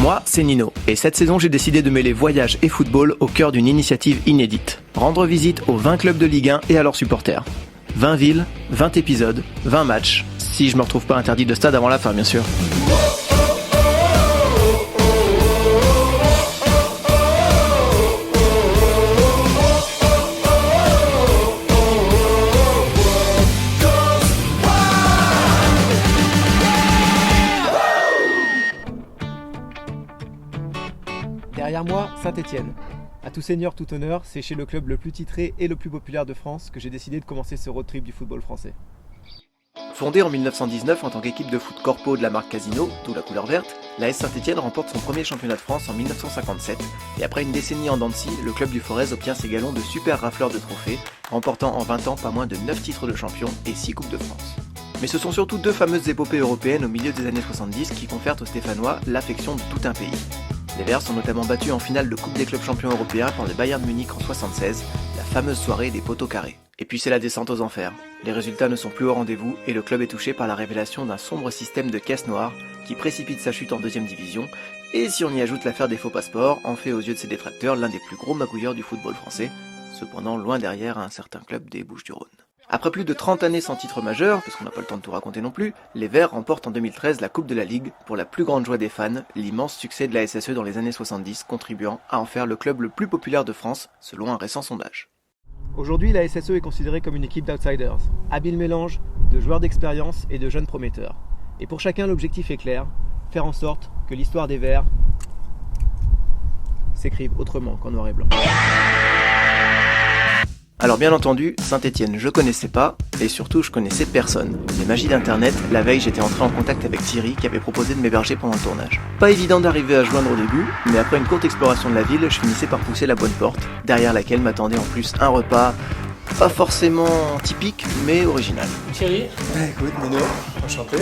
Moi, c'est Nino, et cette saison j'ai décidé de mêler voyage et football au cœur d'une initiative inédite. Rendre visite aux 20 clubs de Ligue 1 et à leurs supporters. 20 villes, 20 épisodes, 20 matchs, si je me retrouve pas interdit de stade avant la fin bien sûr. Derrière moi, Saint-Étienne. À tout seigneur, tout honneur, c'est chez le club le plus titré et le plus populaire de France que j'ai décidé de commencer ce road trip du football français. Fondée en 1919 en tant qu'équipe de foot corpo de la marque Casino, d'où la couleur verte, l'AS Saint-Étienne remporte son premier championnat de France en 1957 et après une décennie en dents de scie, le club du Forez obtient ses galons de super rafleur de trophées, remportant en 20 ans pas moins de 9 titres de champion et 6 coupes de France. Mais ce sont surtout deux fameuses épopées européennes au milieu des années 70 qui confèrent aux Stéphanois l'affection de tout un pays. Les Verts sont notamment battus en finale de Coupe des clubs champions européens par le Bayern Munich en 76, la fameuse soirée des poteaux carrés. Et puis c'est la descente aux enfers. Les résultats ne sont plus au rendez-vous et le club est touché par la révélation d'un sombre système de caisse noire qui précipite sa chute en deuxième division, et si on y ajoute l'affaire des faux passeports, en fait aux yeux de ses détracteurs l'un des plus gros magouilleurs du football français, cependant loin derrière un certain club des Bouches-du-Rhône. Après plus de 30 années sans titre majeur, parce qu'on n'a pas le temps de tout raconter non plus, les Verts remportent en 2013 la Coupe de la Ligue pour la plus grande joie des fans, l'immense succès de la SSE dans les années 70 contribuant à en faire le club le plus populaire de France, selon un récent sondage. Aujourd'hui, la SSE est considérée comme une équipe d'outsiders, habile mélange de joueurs d'expérience et de jeunes prometteurs. Et pour chacun, l'objectif est clair, faire en sorte que l'histoire des Verts s'écrive autrement qu'en noir et blanc. Alors bien entendu, Saint-Étienne je connaissais pas, et surtout je connaissais personne. Les magies d'internet, la veille j'étais entré en contact avec Thierry qui avait proposé de m'héberger pendant le tournage. Pas évident d'arriver à joindre au début, mais après une courte exploration de la ville, je finissais par pousser la bonne porte, derrière laquelle m'attendait en plus un repas, pas forcément typique, mais original. Thierry. Écoute Nino, enchanté.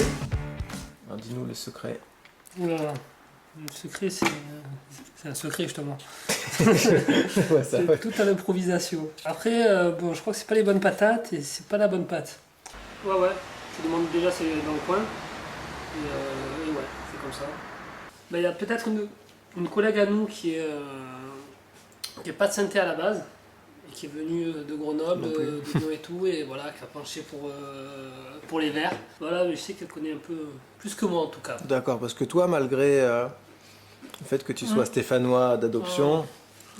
Alors dis-nous le secret. Oula, le secret c'est un secret justement. Ouais, ça, c'est tout à l'improvisation. Après, bon, je crois que c'est pas les bonnes patates et c'est pas la bonne pâte. Ouais, je demande déjà c'est dans le coin. Et ouais, c'est comme ça. Il y a peut-être une collègue à nous qui est pas de Saint-Étienne à la base et qui est venue de Grenoble, de Lyon et tout, et voilà, qui a penché pour les Verts. Voilà, mais je sais qu'elle connaît un peu plus que moi en tout cas. D'accord, parce que toi, malgré le fait que tu sois stéphanois d'adoption,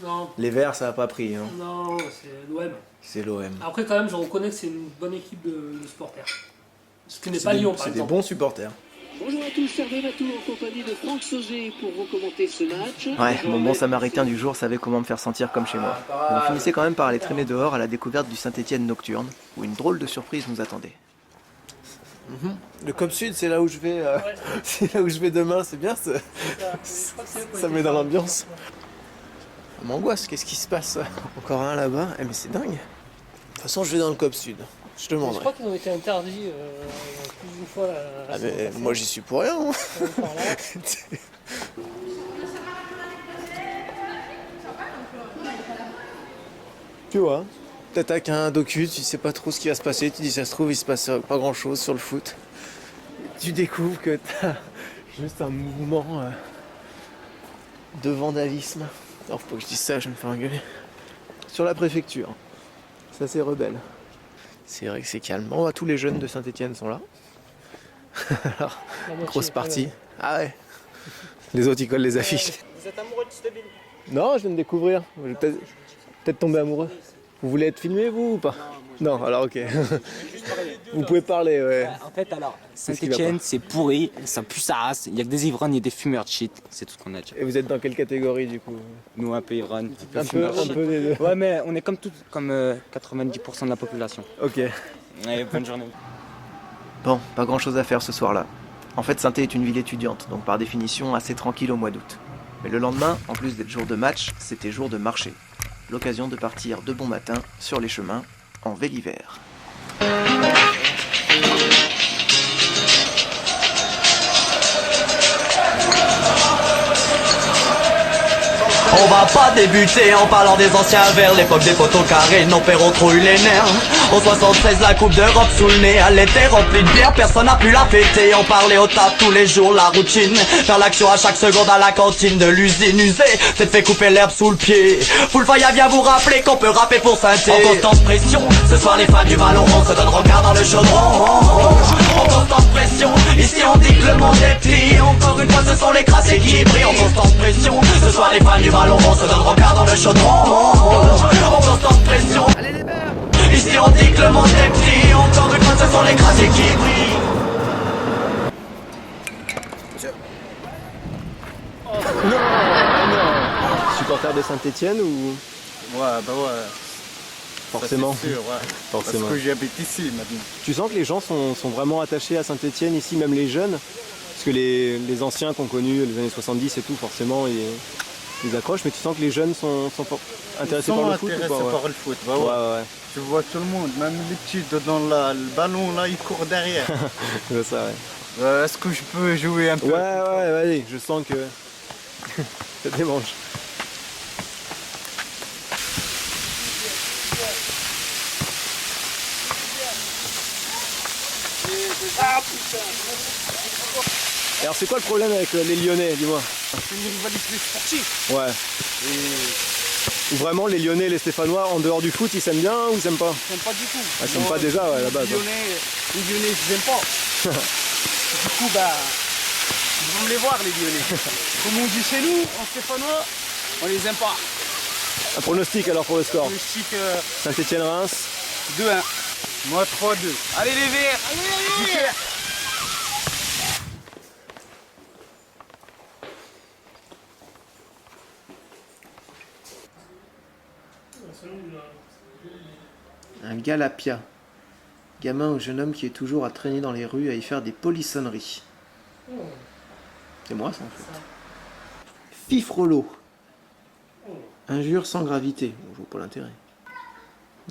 non. Les Verts, ça n'a pas pris. Hein. Non, c'est l'OM. C'est l'OM. Après, quand même, je reconnais que c'est une bonne équipe de supporters. Ce qui n'est pas Lyon, par exemple. C'est des bons supporters. Bonjour à tous, Hervé Matou en compagnie de Franck Sauzet pour recommander ce match. Ouais, mon bon samaritain du jour savait comment me faire sentir comme chez moi. Mais on finissait quand même par aller traîner dehors à la découverte du Saint-Étienne nocturne, où une drôle de surprise nous attendait. Le COP Sud, c'est là où je vais, c'est là où je vais demain, c'est bien, ça met dans l'ambiance. Ça m'angoisse, qu'est-ce qui se passe? Encore un là-bas, mais c'est dingue. De toute façon, je vais dans le COP Sud, je te demanderai. Je crois qu'ils ont été interdits plus d'une fois. Mais moi, j'y suis pour rien. Hein. Tu vois, t'attaques un docu, tu sais pas trop ce qui va se passer, tu dis ça se trouve il se passe pas grand chose sur le foot. Tu découvres que t'as juste un mouvement de vandalisme. Alors faut pas que je dise ça, je vais me faire engueuler. Sur la préfecture. C'est assez rebelle. C'est vrai que c'est calme. Bon, tous les jeunes de Saint-Étienne sont là. Alors, grosse partie. Ah ouais. Les autres ils collent les affiches. Vous êtes amoureux de cette ville? Non, je viens de découvrir. Je vais peut-être tomber amoureux. Vous voulez être filmé, vous, ou pas? Non, alors ok. Vous pouvez parler, ouais. En fait, alors, Saint-Étienne, c'est pourri, ça pue sa race, il y a que des ivrognes et des fumeurs de shit, c'est tout ce qu'on a dit. Et vous êtes dans quelle catégorie, du coup? Nous, un peu ivrognes, Un peu des deux. Ouais, mais on est comme 90% de la population. Ok. Allez, bonne journée. Bon, pas grand chose à faire ce soir-là. En fait, Saint-Étienne est une ville étudiante, donc par définition assez tranquille au mois d'août. Mais le lendemain, en plus d'être jour de match, c'était jour de marché. L'occasion de partir de bon matin sur les chemins en Véliver. On va pas débuter en parlant des anciens vers l'époque des poteaux carrés. Nos pères ont trop eu les nerfs. En 76 la coupe d'Europe sous le nez, elle était remplie de bière, personne n'a pu la fêter. On parlait au tas tous les jours, la routine, faire l'action à chaque seconde à la cantine de l'usine usée, c'est fait couper l'herbe sous le pied. Full Fire vient vous rappeler qu'on peut rapper pour synthé. En constante pression, ce soir les fans du ballon rond se donnent regard dans le chaudron. En constante pression, ici on dit que le monde est petit. Encore une fois ce sont les crassés qui brillent. En constante pression, ce soir les fans du ballon rond se donnent regard dans le chaudron. En constante pression, allez les verts. Ici on dit que le monde est petit. Encore une fois ce sont les crassés qui brillent. Supporter de Saint-Etienne ou Ouais, bah ouais. forcément, Ça, c'est sûr, ouais. forcément. Parce que j'habite ici maintenant. Tu sens que les gens sont vraiment attachés à Saint-Etienne ici, même les jeunes? Parce que les anciens qu'on connus, les années 70 et tout, forcément, ils accrochent, mais tu sens que les jeunes sont intéressés par le foot ou intéressés pas, ouais. par le foot, bah Ouais, ouais. ouais, Tu vois tout le monde, même les petits dans le ballon là, ils courent derrière. c'est ça, ouais. Est-ce que je peux jouer un peu? Ouais, vas-y, je sens que ça démange. Alors c'est quoi le problème avec les Lyonnais, dis-moi? C'est une rivalité sportive. Ouais. Ou vraiment les Lyonnais et les Stéphanois en dehors du foot, ils s'aiment bien ou ils s'aiment pas? Ils s'aiment pas du tout. Ah, ils s'aiment pas déjà, ouais, à la base. Les Lyonnais, je les aime pas. Du coup, bah, ils vont me les voir, les Lyonnais. Comme on dit chez nous, en Stéphanois, on les aime pas. Un pronostic alors pour le score? Le chic Saint-Etienne-Reims 2-1. Moi 3-2. Allez les Verts! Allez les Verts! Un galapia. Gamin ou jeune homme qui est toujours à traîner dans les rues à y faire des polissonneries. C'est moi ça en fait. Fifrelot. Injure sans gravité. Bon, je vois pas l'intérêt.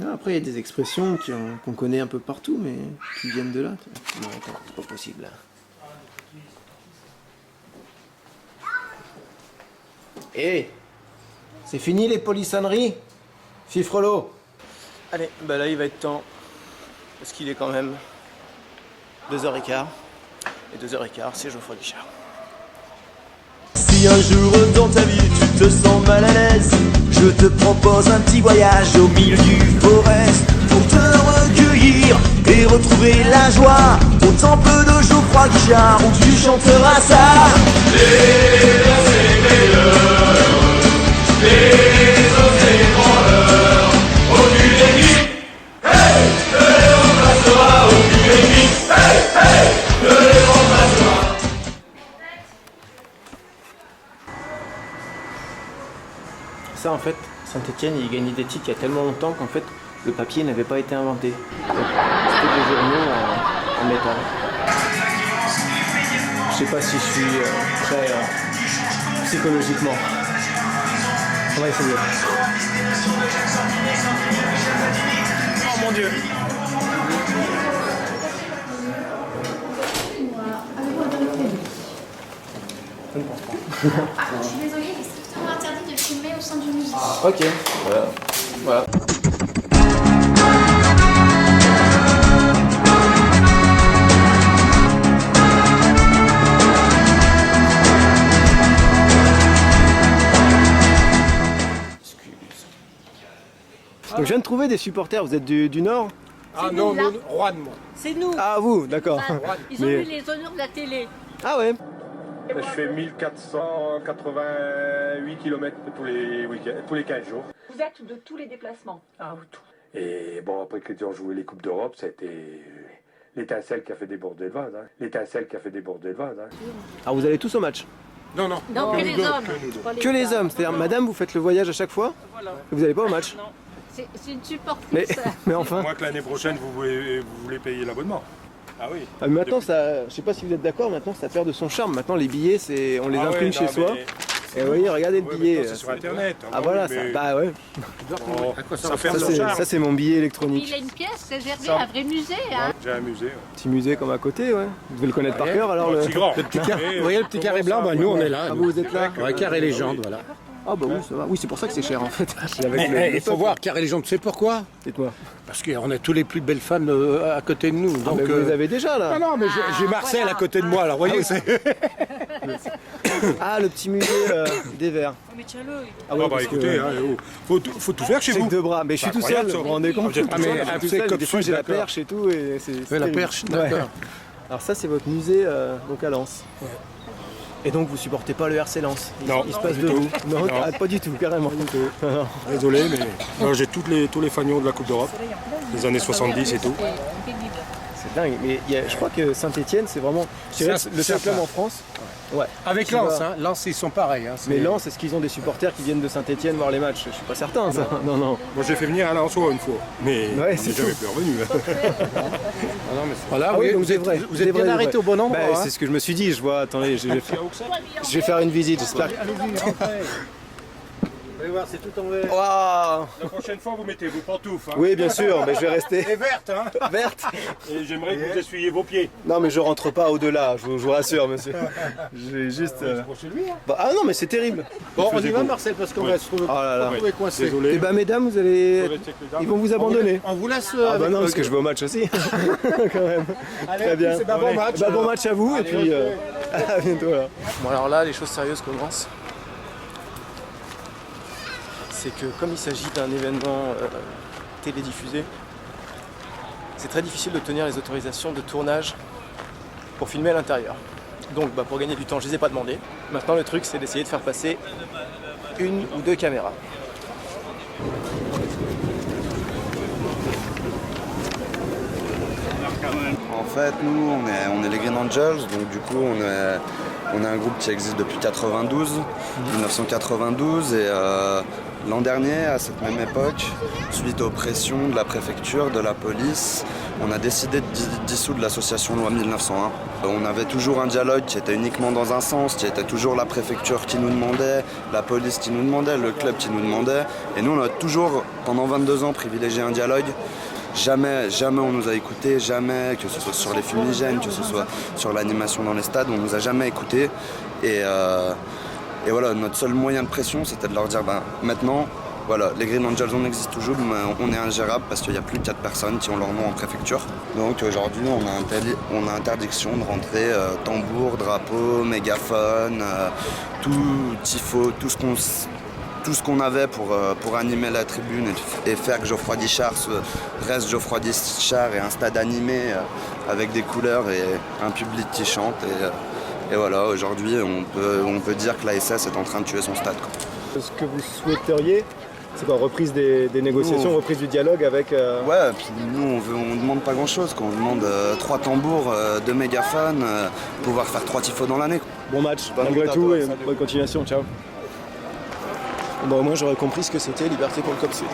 Ah, après il y a des expressions qu'on connaît un peu partout mais qui viennent de là. Non attends, c'est pas possible là. Hé, c'est fini les polissonneries? Fifrelot. Allez, bah là il va être temps. Parce qu'il est quand même 2h15. Et 2h15, c'est Geoffroy Guichard. Si un jour dans ta vie tu te sens mal à l'aise, je te propose un petit voyage au milieu du forest pour te recueillir et retrouver la joie au temple de Geoffroy Guichard où tu chanteras ça. Les dansés meilleurs, les osés branleurs, au nu des nuits, hey, ne les remplacera au nu des nuits, hey, hey, ne les remplacera. Ça en fait, Saint-Etienne il gagnait des titres il y a tellement longtemps qu'en fait le papier n'avait pas été inventé. C'était des journaux en métal. Je sais pas si je suis prêt psychologiquement. On va essayer. Oh mon Dieu! Ah, je suis désolée, il est strictement interdit de filmer au sein du musée. Ok, voilà. Donc je viens de trouver des supporters, vous êtes du Nord? Ah non, nous, Rouen, moi. C'est nous. Ah vous, d'accord. Ils ont eu les honneurs de la télé. Ah ouais. Je fais 1488 km tous les week-ends, tous les 15 jours. Vous êtes de tous les déplacements. Ah oui, tout. Et bon, après que ont joué les Coupes d'Europe, c'était l'étincelle qui a fait déborder le vase. Hein. L'étincelle qui a fait déborder le vase. Hein. Alors vous allez tous au match? Non, non. Non, que les hommes. Que les hommes, c'est-à-dire madame, vous faites le voyage à chaque fois? Voilà. Et vous n'allez pas au match? Non, c'est une supportrice. Mais enfin. Moi que l'année prochaine, vous voulez payer l'abonnement. Ah oui. Ah, mais maintenant, ça, je sais pas si vous êtes d'accord, maintenant ça perd de son charme. Maintenant les billets, on les imprime chez soi. Et vous voyez, regardez le billet. C'est sur internet. Ah voilà, ça, bah ouais. Ça perd son charme. Ça c'est mon billet électronique. Il a une pièce réservée à un vrai musée. Hein. J'ai un musée. Petit musée comme à côté, ouais. Vous devez le connaître par cœur alors. Petit grand. Vous voyez le petit carré blanc, bah, nous on est là. Ah, vous êtes là? Ouais, carré légende, voilà. Ah bah oui, ça va. Oui, c'est pour ça que c'est cher en fait. Il faut voir, car les gens, tu sais pourquoi? Dites-moi. Parce qu'on a tous les plus belles femmes à côté de nous. Donc, mais vous les avez déjà là. Non, mais j'ai Marcel à côté de moi, alors vous voyez. Ah, le petit musée des Verts. Mais tiens-le. Ah bah écoutez, faut tout faire chez C'est vous. que deux bras, mais je suis tout seul, vous vous rendez compte? Ah, mais Je suis tout seul, des fois j'ai la perche et tout. Et c'est La perche, d'accord. Alors ça c'est votre musée donc à Lens. Et donc vous supportez pas le RC Lens? Non, Il se passe pas de du vous? tout. Non, Non. pas du tout, carrément. Désolé, mais j'ai tous les fagnons de la Coupe d'Europe, des années 70 et tout. C'est dingue, mais je crois que Saint-Etienne c'est vraiment je dirais, le seul club en France. Ouais. Avec Lens, hein. Lens ils sont pareils. Hein. Mais Lens, est-ce qu'ils ont des supporters qui viennent de Saint-Etienne voir les matchs? Je suis pas certain ça. Non. Moi j'ai fait venir à Lensois une fois, mais Ouais, on c'est n'est jamais plus revenu. Voilà, Ah oui, donc vous c'est êtes, vrai. vous êtes bien arrêté au bon endroit. Bah, hein. c'est ce que je me suis dit, je vois, attendez, je vais faire une visite, j'espère. Allez-y, rentrez. Vous allez voir, c'est tout en vert. Waouh! La prochaine fois, vous mettez vos pantoufles. Hein. Oui, bien sûr, mais je vais rester Et vertes, hein. verte. Et j'aimerais que vous essuyez vos pieds. Non, mais je rentre pas au-delà, je vous rassure, monsieur. Je vais juste. Chez lui, hein. Ah non, mais c'est terrible. Bon, on y va, Marcel, parce qu'on va se retrouver, Oh là là. retrouver coincé. Et bah, mesdames, vous allez. Ils vont vous abandonner. On vous laisse. Ah bah non, parce que je vais au match aussi. Quand même. Allez, Très bien. c'est bon match. Bah, bon match à vous, et Allez, puis ok. à bientôt là. Bon, alors là, les choses sérieuses commencent. C'est que comme il s'agit d'un événement télédiffusé, c'est très difficile d'obtenir les autorisations de tournage pour filmer à l'intérieur. Donc bah, pour gagner du temps, je ne les ai pas demandé. Maintenant le truc c'est d'essayer de faire passer une ou deux caméras. En fait, nous, on est les Green Angels, donc du coup, on est un groupe qui existe depuis 1992, et l'an dernier, à cette même époque, suite aux pressions de la préfecture, de la police, on a décidé de dissoudre l'association Loi 1901. On avait toujours un dialogue qui était uniquement dans un sens, qui était toujours la préfecture qui nous demandait, la police qui nous demandait, le club qui nous demandait, et nous, on a toujours, pendant 22 ans, privilégié un dialogue. Jamais on nous a écoutés, jamais, que ce soit sur les fumigènes, que ce soit sur l'animation dans les stades, on nous a jamais écoutés. Et voilà, notre seul moyen de pression, c'était de leur dire, maintenant, voilà, les Green Angels, on existe toujours, mais on est ingérable parce qu'il n'y a plus de 4 personnes qui ont leur nom en préfecture. Donc aujourd'hui, on a interdiction de rentrer tambour, drapeau, mégaphone, tout tifo, tout ce qu'on avait pour animer la tribune et faire que Geoffroy Guichard reste Geoffroy Guichard et un stade animé avec des couleurs et un public qui chante. Et voilà, aujourd'hui, on peut dire que l'ASS est en train de tuer son stade. Ce que vous souhaiteriez, c'est quoi? Reprise des négociations, reprise du dialogue avec... Ouais, puis nous, on demande pas grand-chose. On demande 3 tambours, 2 mégaphones, pouvoir faire 3 tifos dans l'année. Bon match, malgré tout, et bonne continuation, ciao. Bon, moi j'aurais compris ce que c'était Liberté pour le COP Sud.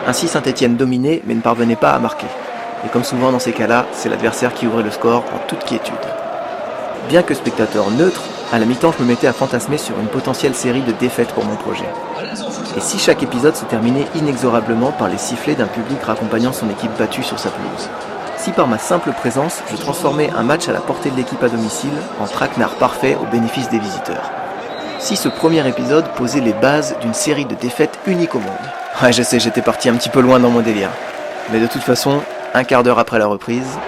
Ainsi Saint-Etienne dominait mais ne parvenait pas à marquer. Et comme souvent dans ces cas-là, c'est l'adversaire qui ouvrait le score en toute quiétude. Bien que spectateur neutre, à la mi-temps je me mettais à fantasmer sur une potentielle série de défaites pour mon projet. Et si chaque épisode se terminait inexorablement par les sifflets d'un public raccompagnant son équipe battue sur sa pelouse? Si par ma simple présence, je transformais un match à la portée de l'équipe à domicile en traquenard parfait au bénéfice des visiteurs? Si ce premier épisode posait les bases d'une série de défaites unique au monde? Ouais, je sais, j'étais parti un petit peu loin dans mon délire. Mais de toute façon, un quart d'heure après la reprise...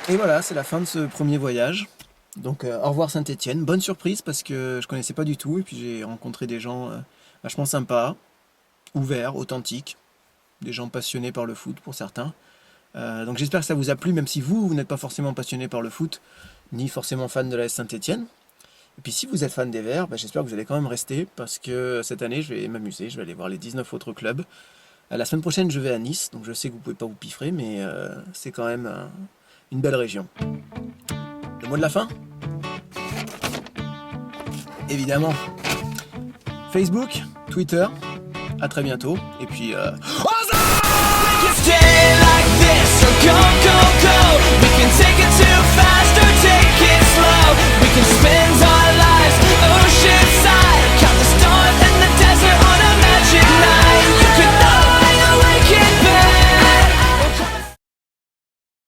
Et voilà, c'est la fin de ce premier voyage. Donc au revoir Saint-Étienne, bonne surprise parce que je connaissais pas du tout et puis j'ai rencontré des gens vachement sympas, ouverts, authentiques, des gens passionnés par le foot pour certains. Donc j'espère que ça vous a plu, même si vous n'êtes pas forcément passionné par le foot, ni forcément fan de la Saint-Étienne. Et puis si vous êtes fan des Verts, j'espère que vous allez quand même rester parce que cette année je vais m'amuser, je vais aller voir les 19 autres clubs. La semaine prochaine je vais à Nice, donc je sais que vous pouvez pas vous piffrer, mais c'est quand même une belle région. Le mot de la fin ? Évidemment. Facebook, Twitter, à très bientôt, et puis...